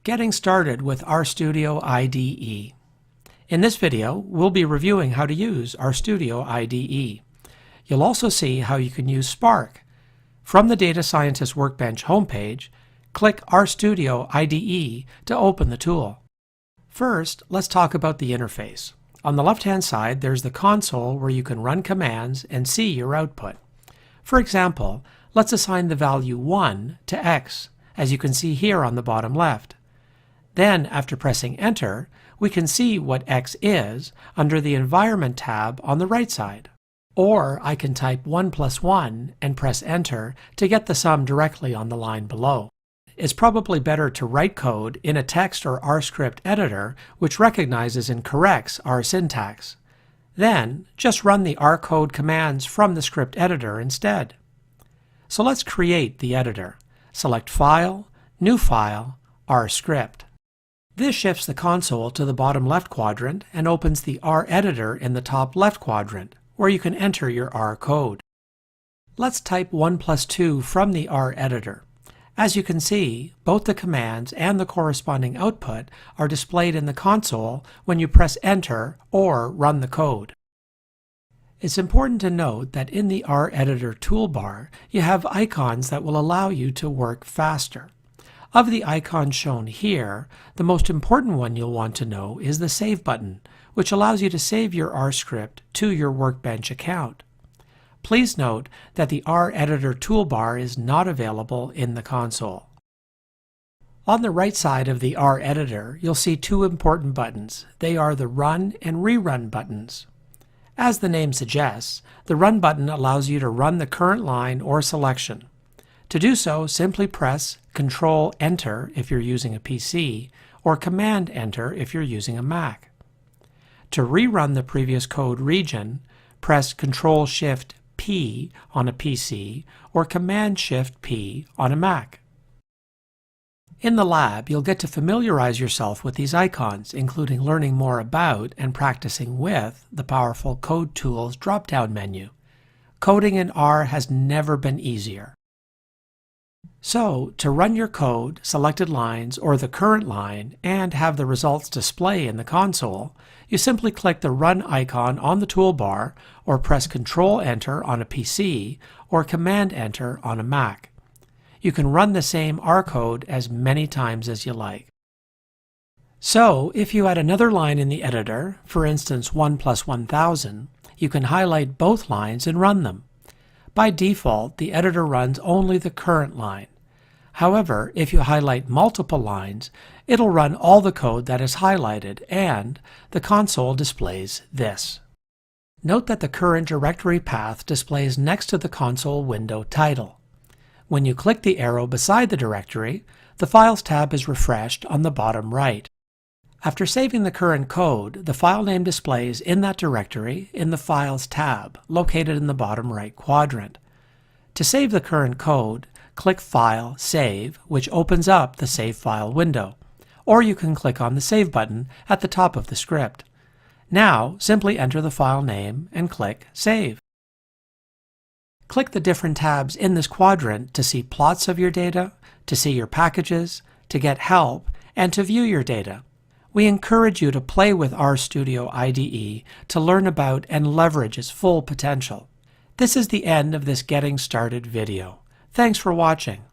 Getting started with RStudio IDE. In this video, we'll be reviewing how to use RStudio IDE. You'll also see how you can use Spark. From the Data Scientist Workbench homepage, click RStudio IDE to open the tool. First, let's talk about the interface. On the left-hand side, there's the console where you can run commands and see your output. For example, let's assign the value 1 to x, as you can see here on the bottom left. Then, after pressing Enter, we can see what x is under the Environment tab on the right side. Or I can type 1 plus 1 and press Enter to get the sum directly on the line below. It's probably better to write code in a text or R script editor which recognizes and corrects our syntax. Then, just run the R code commands from the script editor instead. So let's create the editor. Select File, New File, R script. This shifts the console to the bottom left quadrant and opens the R editor in the top left quadrant, where you can enter your R code. Let's type 1 plus 2 from the R editor. As you can see, both the commands and the corresponding output are displayed in the console when you press Enter or run the code. It's important to note that in the R editor toolbar, you have icons that will allow you to work faster. Of the icons shown here, the most important one you'll want to know is the Save button, which allows you to save your R script to your Workbench account. Please note that the R editor toolbar is not available in the console. On the right side of the R editor, you'll see two important buttons. They are the Run and Rerun buttons. As the name suggests, the Run button allows you to run the current line or selection. To do so, simply press Control-Enter if you're using a PC, or Command-Enter if you're using a Mac. To rerun the previous code region, press Control-Shift-P on a PC, or Command-Shift-P on a Mac. In the lab, you'll get to familiarize yourself with these icons, including learning more about and practicing with the powerful Code Tools drop-down menu. Coding in R has never been easier. So, to run your code, selected lines, or the current line, and have the results display in the console, you simply click the Run icon on the toolbar, or press Control-Enter on a PC, or Command-Enter on a Mac. You can run the same R code as many times as you like. So, if you add another line in the editor, for instance 1 plus 1000, you can highlight both lines and run them. By default, the editor runs only the current line. However, if you highlight multiple lines, it'll run all the code that is highlighted, and the console displays this. Note that the current directory path displays next to the console window title. When you click the arrow beside the directory, the Files tab is refreshed on the bottom right. After saving the current code, the file name displays in that directory in the Files tab, located in the bottom right quadrant. To save the current code, click File, Save, which opens up the Save File window, or you can click on the Save button at the top of the script. Now, simply enter the file name and click Save. Click the different tabs in this quadrant to see plots of your data, to see your packages, to get help, and to view your data. We encourage you to play with RStudio IDE to learn about and leverage its full potential. This is the end of this Getting Started video. Thanks for watching.